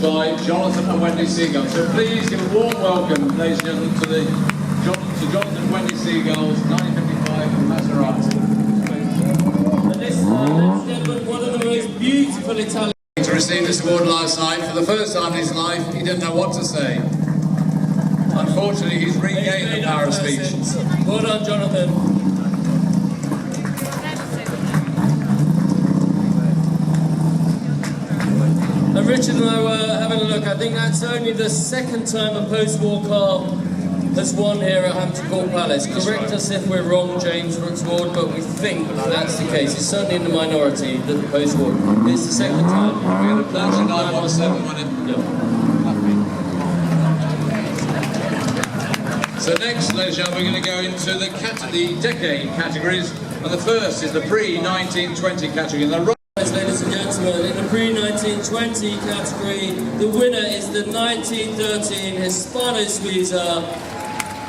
By Jonathan and Wendy Seagull. So please give a warm welcome, ladies and gentlemen, to Jonathan and Wendy Seagull's 1955 Maserati. And this, ladies and gentlemen, one of the most beautiful Italian... To receive this award last night, for the first time in his life, he didn't know what to say. Unfortunately, he's regained the power of speech. Well done, Jonathan. And Richard and I were having a look. I think that's only the second time a post-war car has won here at Hampton Court Palace. Correct us if we're wrong, James Rooksward, but we think that's the case. It's certainly in the minority that the post-war. It's the second time. We had a Bentley 917 won it. So next, ladies and gentlemen, we're going to go into the decade categories. And the first is the pre-1920 category. And the ladies and gentlemen, in the pre-1920 category, the winner is the 1913 Hispano Squeezer,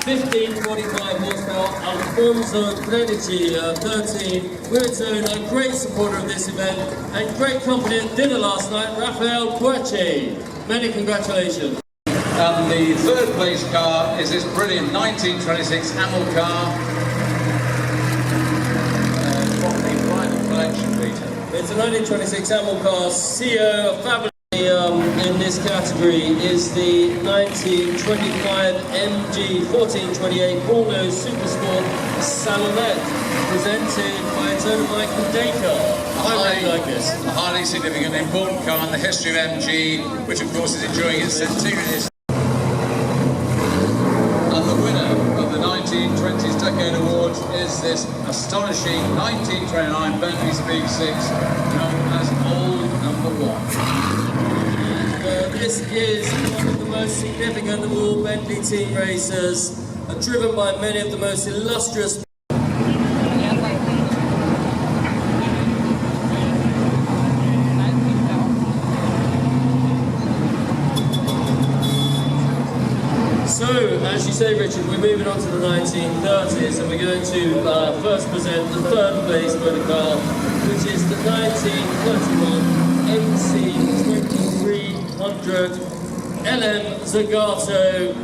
1545 horsepower, Alfonso Prinetti, 13. We're returning a great supporter of this event and great company at dinner last night, Rafael Pueche. Many congratulations. And the third place car is this brilliant 1926 Amel car from the private collection, Peter. It's a 1926 Amel car. CEO, a fabulous in this category is the 1925 MG 1428 Bullnose Supersport Salonette, presented by its owner Michael Dacre. I really like this. A highly significant and important car in the history of MG, which of course is enjoying its centenary. And the winner of the 1920s Decade Awards is this astonishing 1929 Bentley Speed 6, known as Old Number 1. This is one of the most significant of all Bentley team racers, driven by many of the most illustrious. So, as you say, Richard, we're moving on to the 1930s, and we're going to first present the third place motor car, which is the 1931 MC 2300 LM Zagato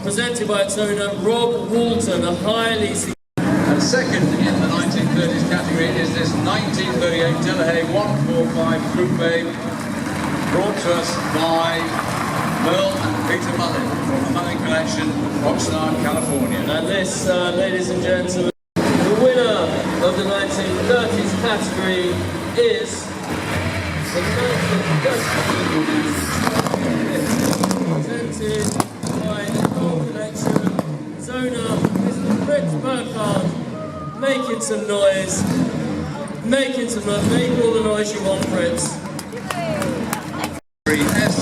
presented by its owner Rob Walton, a highly... And second in the 1930s category is this 1938 Delahaye 145 Coupe, brought to us by Merle and Peter Mullen from the Mullen Collection, Oxnard, California. And this, ladies and gentlemen, the winner of the 1930s category is the 1930s presented by the Mullen Collection. Its owner, Mr. Fritz Burkhardt, making some noise, make all the noise you want, Fritz. 3S.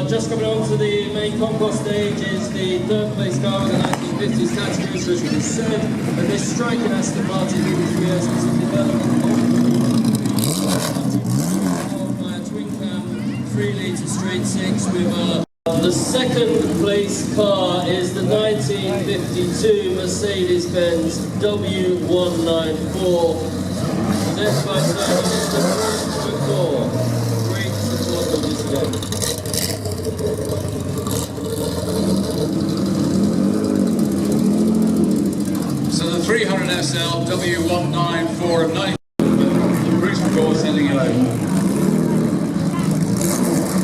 Just coming on to the main concours stage is the third place car in the 1950s category, so as you can see, and this striking Aston Martin EV3S was in development by a twin cam 3-litre straight six with the second place car is the 1952 Mercedes-Benz W194, presented by Mr. Concours. Great support of this event. So the 300 SL W194 of 90. Bruce McCall sending it over.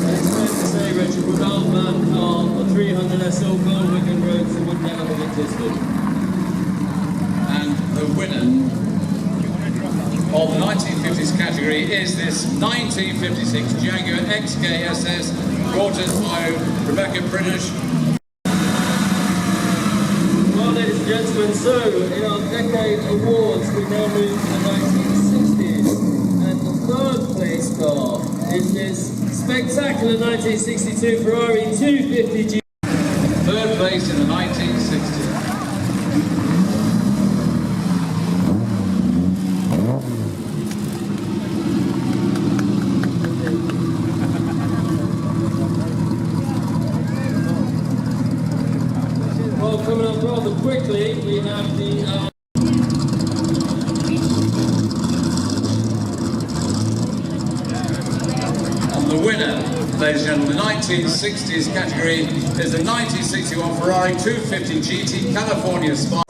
It's fair to say, Richard, without that car, the 300 SL Goldwigan roads would never have existed. And the winner of the 1950s category is this 1956 Jaguar XKSS, brought us by Rebecca Prinetti. Well, ladies and gentlemen, so in our decade awards, we now move to the 1960s, and the third place car is this spectacular 1962 Ferrari 250G. Third place in the 1960s. Coming up rather quickly, we have the... And the winner, ladies and gentlemen, the 1960s category is the 1961 Ferrari 250 GT California Spy.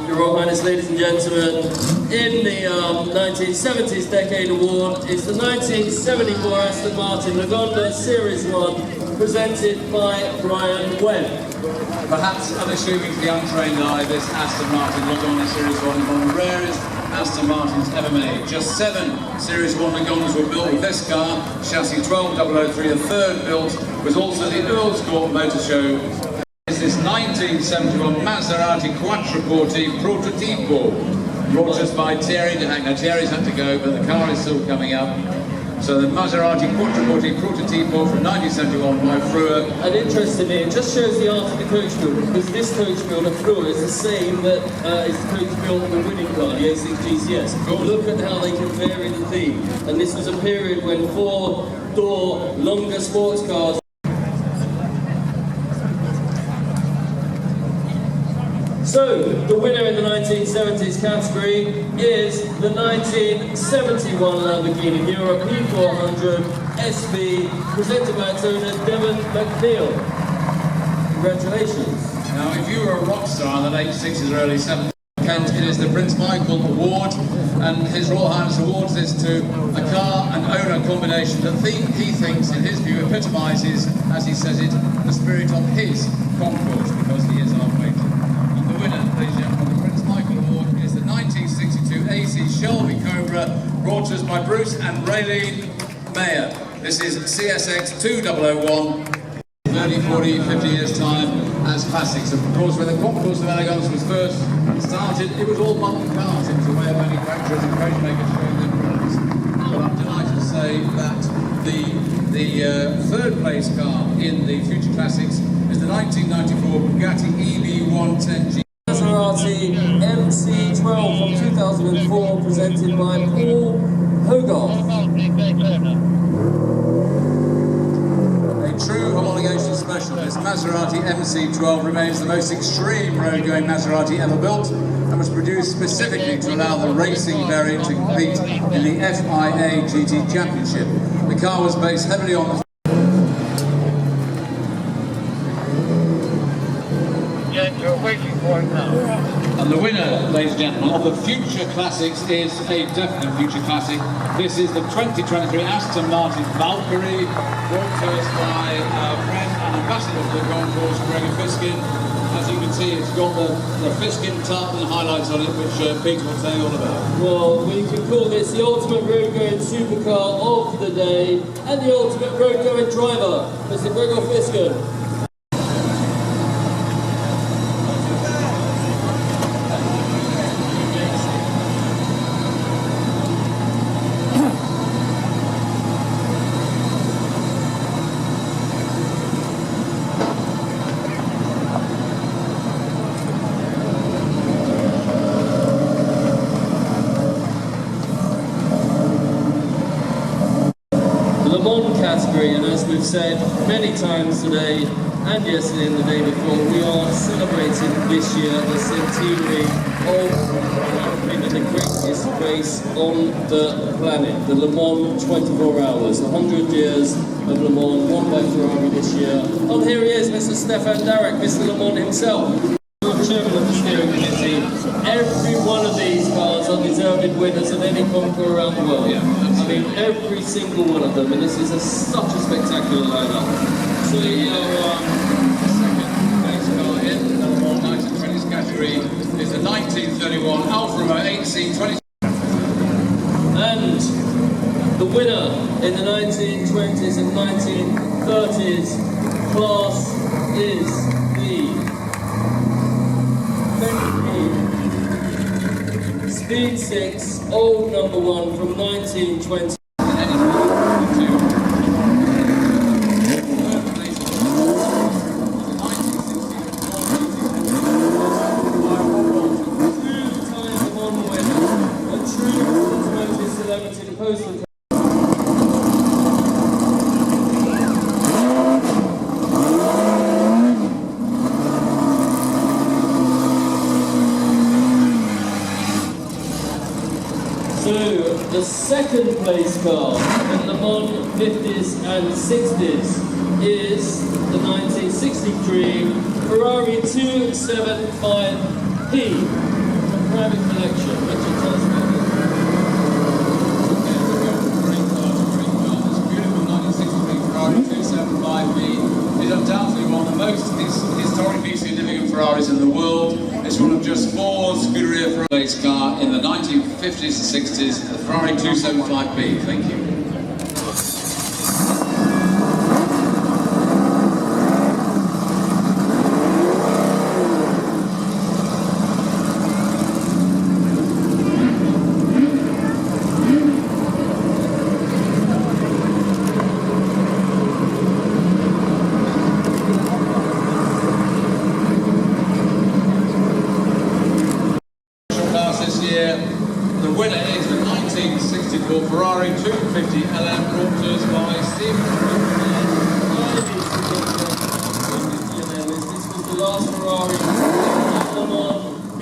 Your Royal Highness, ladies and gentlemen, in the 1970s Decade Award is the 1974 Aston Martin Lagonda Series 1, presented by Brian Webb. Perhaps unassuming to the untrained eye, this Aston Martin Lagonda Series 1 is one of the rarest Aston Martins ever made. Just 7 Series 1 Lagondas were built with this car. Chassis 12003, the third built, was also the Earl's Court Motor Show. Is this 1971 Maserati Quattroporte Prototipo, brought us by Thierry de Hack. Now Thierry's had to go, but the car is still coming up. So the Maserati Quattroporte Prototipo from 1971 by Frua. And interestingly, it just shows the art of the coach builder, because this coach builder, Frua, is the same that is the coach built the winning car, the A6 GCS. Look at how they can vary the theme. And this was a period when 4-door, longer sports cars. So, the winner in the 1970s category is the 1971 Lamborghini Miura P400 SV, presented by its owner Devon McNeil. Congratulations. Now, if you were a rock star in the late 60s or early 70s, Kent, it is the Prince Michael Award, and His Royal Highness awards this to a car and owner combination that he thinks, in his view, epitomises, as he says it, the spirit of his concours, because he is our patron. The winner, ladies and gentlemen, the Prince Michael Award is the 1962 AC Shelby Cobra, brought to us by Bruce and Raylene Mayer. This is CSX 2001, 30, 40, 50 years' time as classics. Of course, when the Concours of Elegance was first started, it was all bumper cars. It was a way of manufacturers and coach makers showing their products. But I'm delighted to say that the third place car in the Future Classics is the 1994 Bugatti EB110G. Maserati MC12 from 2004, presented by Paul Hogarth. A true homologation special. This Maserati MC12 remains the most extreme road-going Maserati ever built and was produced specifically to allow the racing variant to compete in the FIA GT Championship. The car was based heavily on the you're waiting for it now. And the winner, ladies and gentlemen, of the Future Classics is a definite Future Classic. This is the 2023 Aston Martin Valkyrie, brought to us by our friend and ambassador for the Concours, Gregor Fiskin. As you can see, it's got the Fiskin tartan highlights on it, which Peter will tell you all about. Well, we can call this the ultimate road-going supercar of the day and the ultimate road-going driver, Mr. Gregor Fiskin. Category, and as we've said many times today and yesterday and the day before, we are celebrating this year the centenary of maybe the greatest race on the planet, the Le Mans 24 Hours, 100 years of Le Mans, won by Ferrari this year. And here he is, Mr. Stefan Darek, Mr. Le Mans himself. Chairman of the steering committee. Every one of these cars are deserving winners of any concours around the world. Yeah, I mean, every single one of them, and this is such a spectacular lineup. So second place car in the Le Mans 1920s category is the 1931 Alfa Romeo 8C20. and the winner in the 1920s and 1930s class is the Bentley Speed 6 Old Number 1 from 1920. The second place car in the Le Mans 50s and 60s is the 1963 Ferrari 275P from Private Collection. Richard, tell us about it. Great car. This beautiful 1963 Ferrari 275B is undoubtedly one of the most historically significant Ferraris in the world. It's one of just 4 Scuderia Ferrari race car in the 1950s and 60s, the Ferrari 275B. Thank you. The winner is the 1964 Ferrari 250 LM, brought to us by Steve. This was the last Ferrari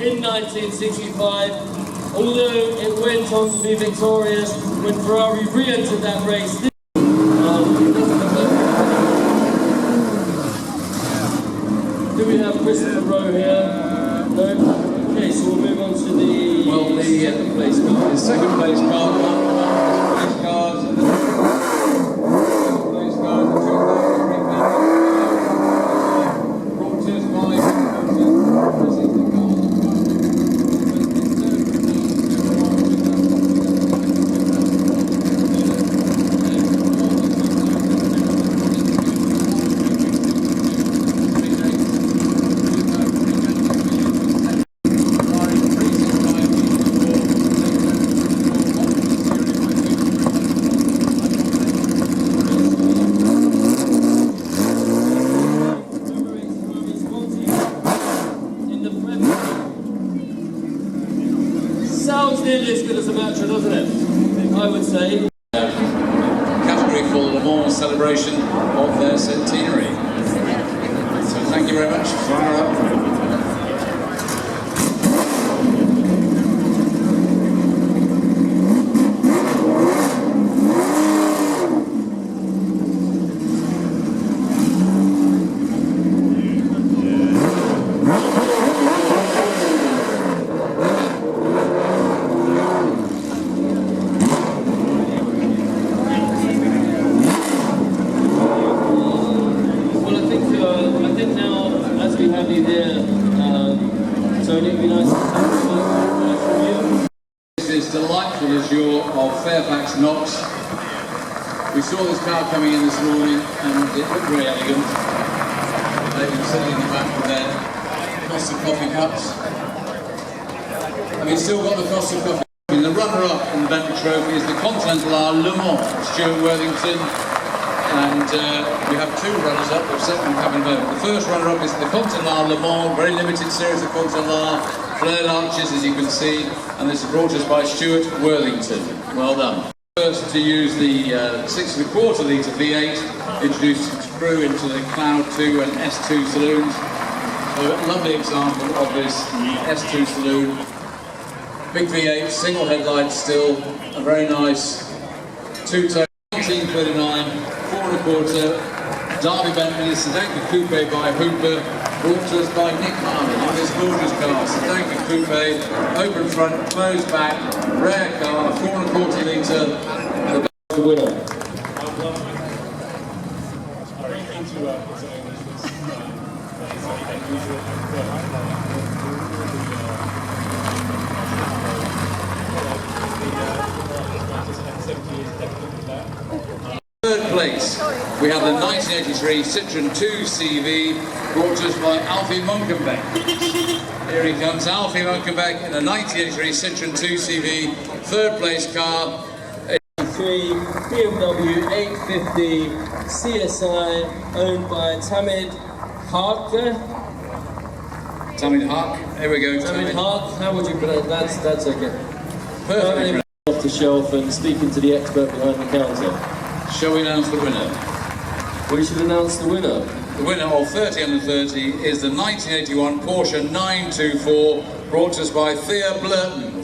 in 1965, although it went on to be victorious when Ferrari re-entered that race. Do we have Christopher Rowe here? No? Okay, so we'll move on to the second place car. The second place car, the place cars, and the second place cars, the 2003 brought to us by this is the car. Sounds nearly as good as a Matra, doesn't it? I would say. Category for the Le Mans celebration of their centenary. you very much. Runner up. Delightful azure of Fairfax Knox. We saw this car coming in this morning and it looked very elegant. They've been sitting in the back with their Costa coffee cups. And we've still got the Costa coffee. And the runner-up in the Bentley Trophy is the Continental Le Mans, Stuart Worthington. And we have two runners-up, which second will come in a moment. The first runner-up is the Continental Le Mans, very limited series of Continental flared arches, as you can see, and this is brought us by Stuart Worthington. Well done. First to use the 6.25 litre V8, introduced its crew into the Cloud 2 and S2 saloons. So a lovely example of this S2 saloon. Big V8, single headlights still, a very nice two-tone 1939, 4.25 Derby Bentley Sedanka Coupe by Hooper, brought to us by Nick Harvey. Look at this gorgeous car, Sedanka Coupe, open front, closed back, rare car, 4.25 litre. The winner. Third place, we have the 1983 Citroen 2 CV, brought to us by Alfie Munkenbeck. Here he comes, Alfie Munkenbeck in a 1983 Citroen 2 CV, third place car. BMW 850 CSI, owned by Tamid Harker. Tamid Hark, here we go. Tamid Hark, how would you pronounce that? That's okay. Perfect. Off the shelf and speaking to the expert behind the counter. Shall we announce the winner? We should announce the winner. The winner of 30 under 30 is the 1981 Porsche 924, brought to us by Thea Blurton.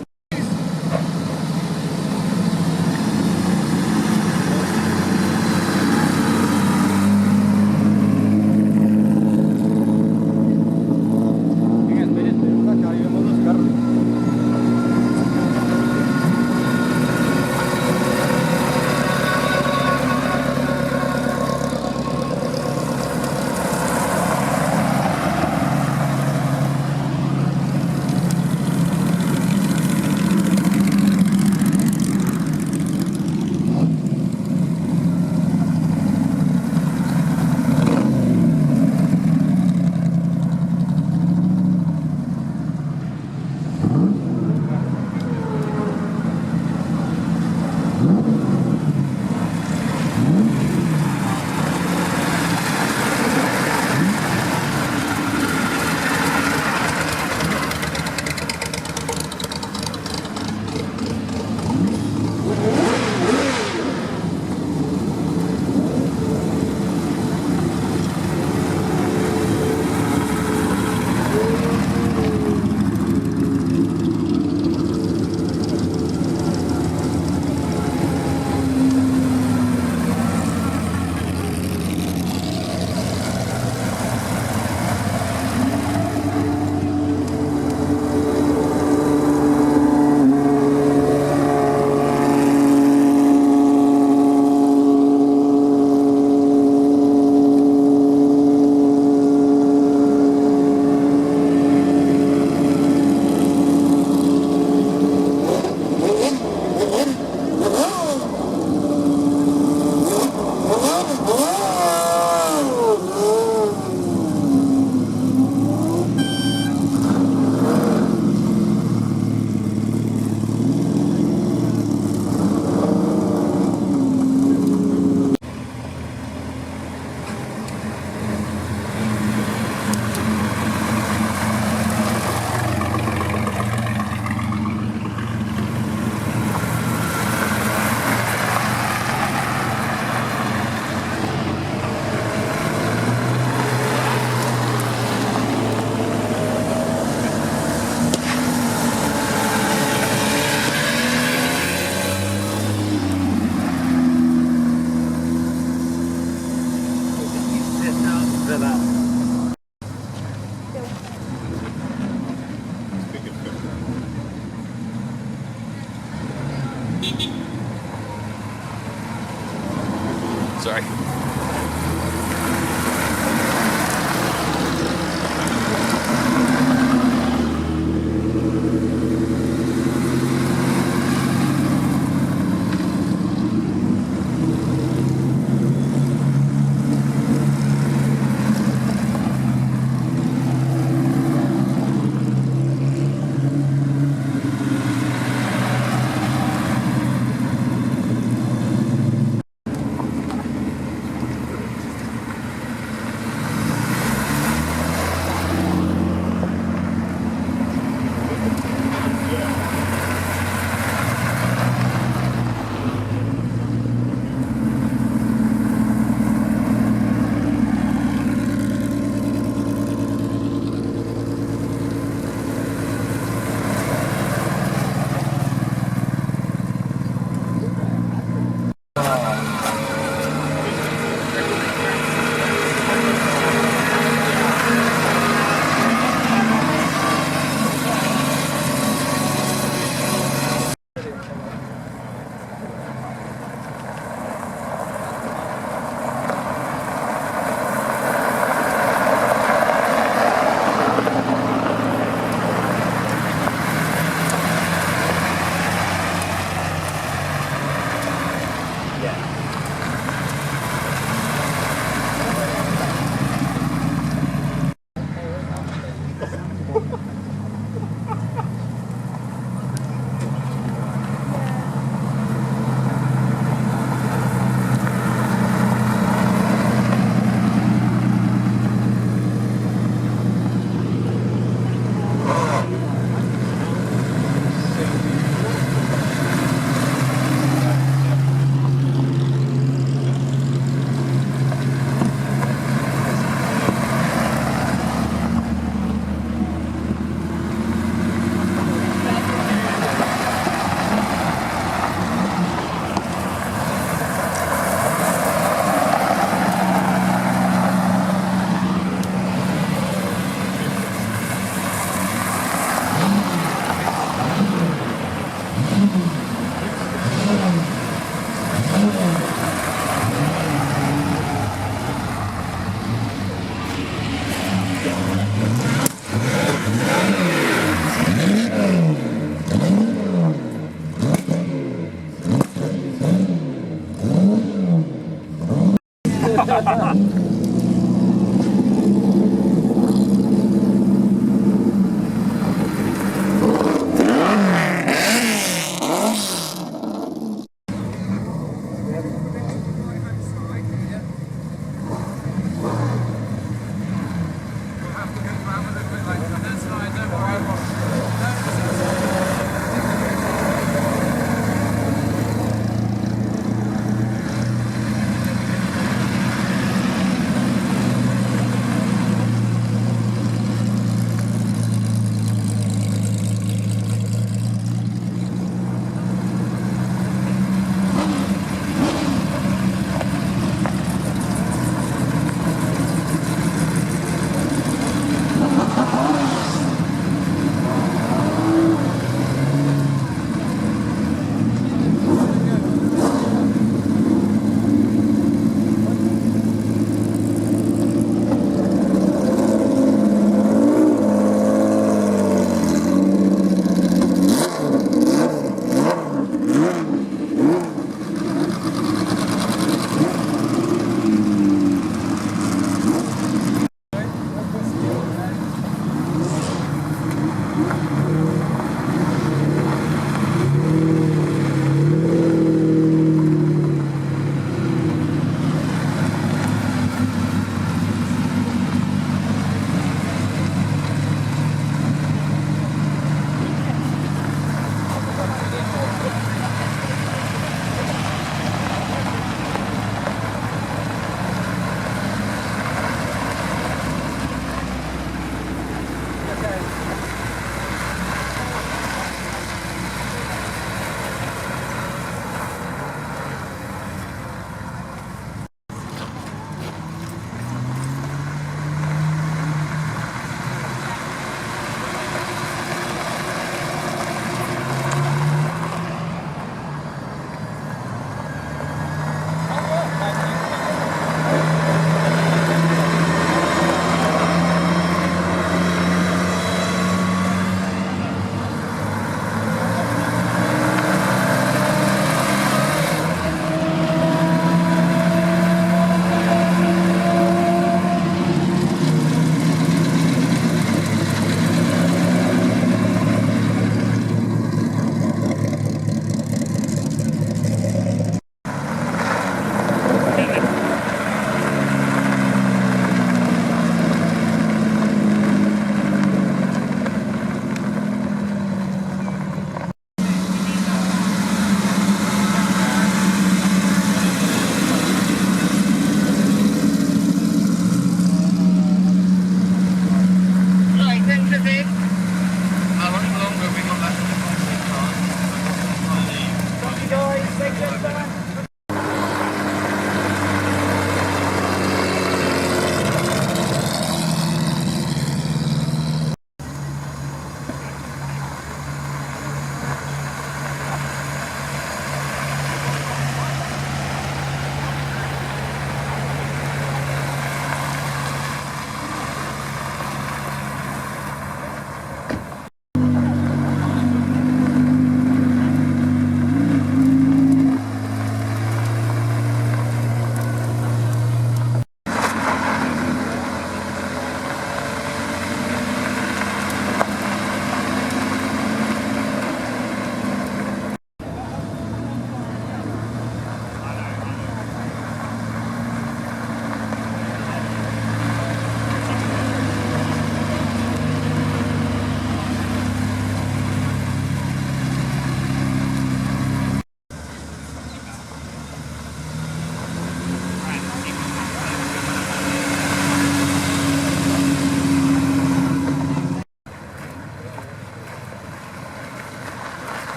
Sorry.